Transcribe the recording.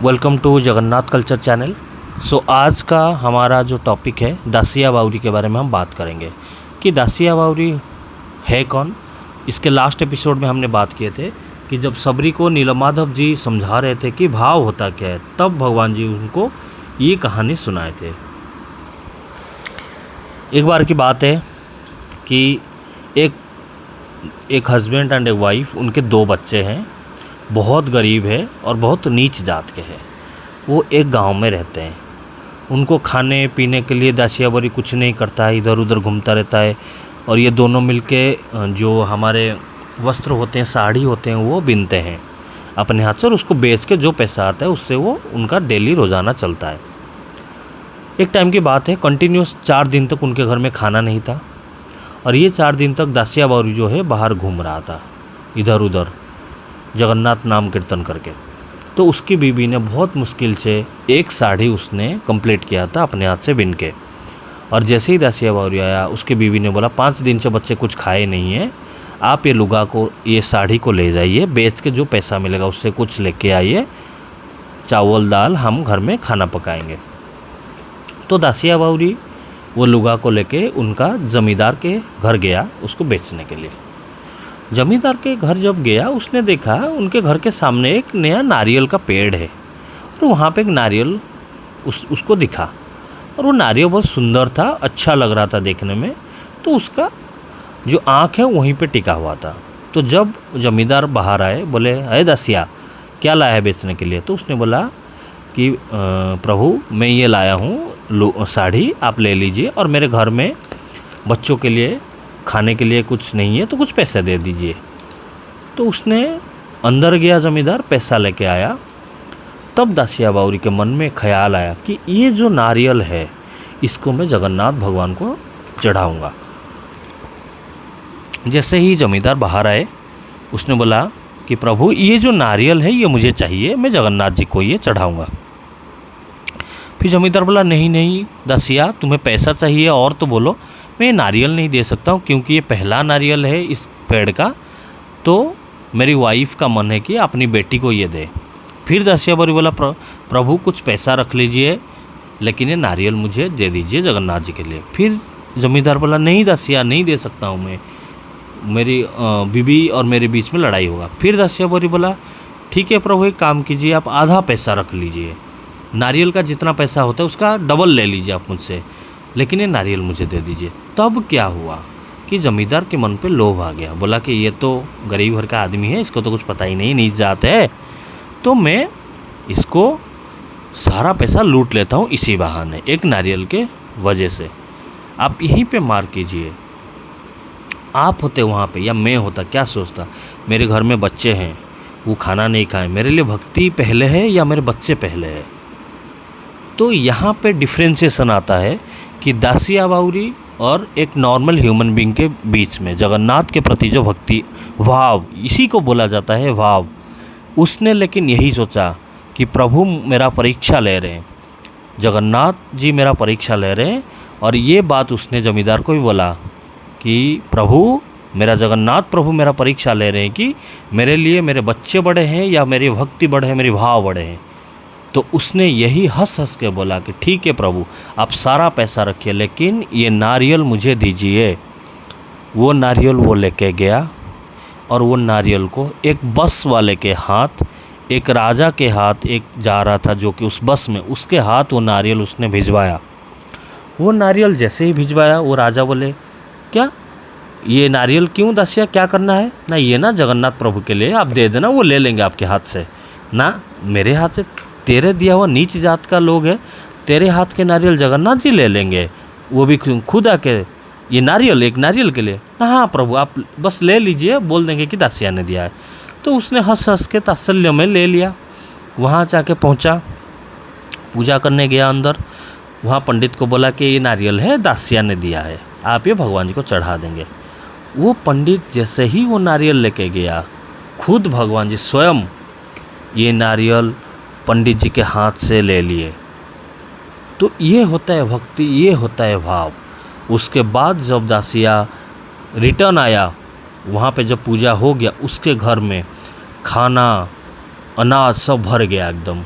Welcome to Jagannath culture channel. आज का हमारा जो टॉपिक है दासिया बावरी के बारे में हम बात करेंगे कि दासिया बावरी है कौन। इसके लास्ट एपिसोड में हमने बात किए थे कि जब सबरी को नीलमाधव जी समझा रहे थे कि भाव होता क्या है, तब भगवान जी उनको ये कहानी सुनाए थे। एक बार की बात है कि एक हस्बैंड एंड एक वाइफ, उनके 2 बच्चे हैं, बहुत गरीब है और बहुत नीच जात के हैं। वो एक गांव में रहते हैं। उनको खाने पीने के लिए दासिया बावरी कुछ नहीं करता है, इधर उधर घूमता रहता है। और ये दोनों मिलके जो हमारे वस्त्र होते हैं, साड़ी होते हैं, वो बिनते हैं अपने हाथ से, और उसको बेच के जो पैसा आता है उससे वो उनका डेली रोज़ाना चलता है। एक टाइम की बात है, कंटिन्यूस 4 दिन तक उनके घर में खाना नहीं था। और ये 4 दिन तक दासिया बावरी जो है बाहर घूम रहा था इधर उधर जगन्नाथ नाम कीर्तन करके। तो उसकी बीवी ने बहुत मुश्किल से एक साड़ी उसने कंप्लीट किया था अपने हाथ से बिन के। और जैसे ही दासिया बावरी आया, उसकी बीवी ने बोला 5 दिन से बच्चे कुछ खाए नहीं हैं, आप ये लुगा को, ये साड़ी को ले जाइए, बेच के जो पैसा मिलेगा उससे कुछ लेके आइए, चावल दाल हम घर में खाना पकाएंगे। तो दासिया बावरी वो लुगा को लेके उनका ज़मींदार के घर गया उसको बेचने के लिए। ज़मींदार के घर जब गया, उसने देखा उनके घर के सामने एक नया नारियल का पेड़ है और वहाँ पे एक नारियल उसको दिखा। और वो नारियल बहुत सुंदर था, अच्छा लग रहा था देखने में। तो उसका जो आँख है वहीं पे टिका हुआ था। तो जब ज़मींदार बाहर आए, बोले अरे दासिया क्या लाया है बेचने के लिए? तो उसने बोला कि प्रभु मैं ये लाया हूँ साड़ी, आप ले लीजिए, और मेरे घर में बच्चों के लिए खाने के लिए कुछ नहीं है तो कुछ पैसे दे दीजिए। तो उसने अंदर गया, ज़मींदार पैसा लेके आया। तब दासिया बावरी के मन में ख्याल आया कि ये जो नारियल है इसको मैं जगन्नाथ भगवान को चढ़ाऊँगा। जैसे ही ज़मींदार बाहर आए, उसने बोला कि प्रभु ये जो नारियल है ये मुझे चाहिए, मैं जगन्नाथ जी को ये चढ़ाऊँगा। फिर ज़मींदार बोला नहीं नहीं दासिया, तुम्हें पैसा चाहिए और तो बोलो, मैं ये नारियल नहीं दे सकता हूँ क्योंकि ये पहला नारियल है इस पेड़ का। तो मेरी वाइफ का मन है कि अपनी बेटी को ये दे। फिर दासिया बावरी बोला प्रभु कुछ पैसा रख लीजिए, लेकिन ये नारियल मुझे दे दीजिए जगन्नाथ जी के लिए। फिर ज़मींदार बोला नहीं दासिया नहीं दे सकता हूँ मैं, मेरी बीवी और मेरे बीच में लड़ाई होगा। फिर दासिया बावरी बोला ठीक है प्रभु, एक काम कीजिए, आप आधा पैसा रख लीजिए, नारियल का जितना पैसा होता है उसका डबल ले लीजिए आप मुझसे, लेकिन ये नारियल मुझे दे दीजिए। तब क्या हुआ कि ज़मींदार के मन पे लोभ आ गया। बोला कि ये तो गरीब घर का आदमी है, इसको तो कुछ पता ही नहीं, नीच जात है, तो मैं इसको सारा पैसा लूट लेता हूँ इसी बहाने, एक नारियल के वजह से। आप यहीं पे मार कीजिए। आप होते वहाँ पे या मैं होता, क्या सोचता, मेरे घर में बच्चे हैं, वो खाना नहीं खाए, मेरे लिए भक्ति पहले है या मेरे बच्चे पहले है? तो यहाँ पे डिफ्रेंशिएशन आता है कि दासिया बावरी और एक नॉर्मल ह्यूमन बीइंग के बीच में जगन्नाथ के प्रति जो भक्ति भाव, इसी को बोला जाता है भाव। उसने लेकिन यही सोचा कि प्रभु मेरा परीक्षा ले रहे हैं, जगन्नाथ जी मेरा परीक्षा ले रहे हैं। और ये बात उसने ज़मींदार को भी बोला कि प्रभु मेरा जगन्नाथ प्रभु मेरा परीक्षा ले रहे हैं कि मेरे लिए मेरे बच्चे बड़े हैं या मेरी भक्ति बड़े हैं, मेरी भाव बड़े हैं। तो उसने यही हंस हंस के बोला कि ठीक है प्रभु, आप सारा पैसा रखिए, लेकिन ये नारियल मुझे दीजिए। वो नारियल वो लेके गया और वो नारियल को एक बस वाले के हाथ, एक राजा के हाथ एक जा रहा था जो कि उस बस में, उसके हाथ वो नारियल उसने भिजवाया। वो नारियल जैसे ही भिजवाया, वो राजा बोले क्या ये नारियल क्यों दासिया, क्या करना है? ना ये ना जगन्नाथ प्रभु के लिए आप दे देना, वो ले लेंगे आपके हाथ से, ना मेरे हाथ से, तेरे दिया हुआ नीच जात का लोग है, तेरे हाथ के नारियल जगन्नाथ जी ले लेंगे, वो भी खुद आके ये नारियल एक नारियल के लिए? हाँ प्रभु आप बस ले लीजिए, बोल देंगे कि दासिया ने दिया है। तो उसने हंस हंस के तात्सल्य में ले लिया। वहाँ जाके पहुँचा, पूजा करने गया अंदर। वहाँ पंडित को बोला कि ये नारियल है दासिया ने दिया है, आप ये भगवान जी को चढ़ा देंगे। वो पंडित जैसे ही वो नारियल लेके गया, खुद भगवान जी स्वयं ये नारियल पंडित जी के हाथ से ले लिए। तो ये होता है भक्ति, ये होता है भाव। उसके बाद जब दासिया रिटर्न आया, वहाँ पे जब पूजा हो गया, उसके घर में खाना अनाज सब भर गया एकदम।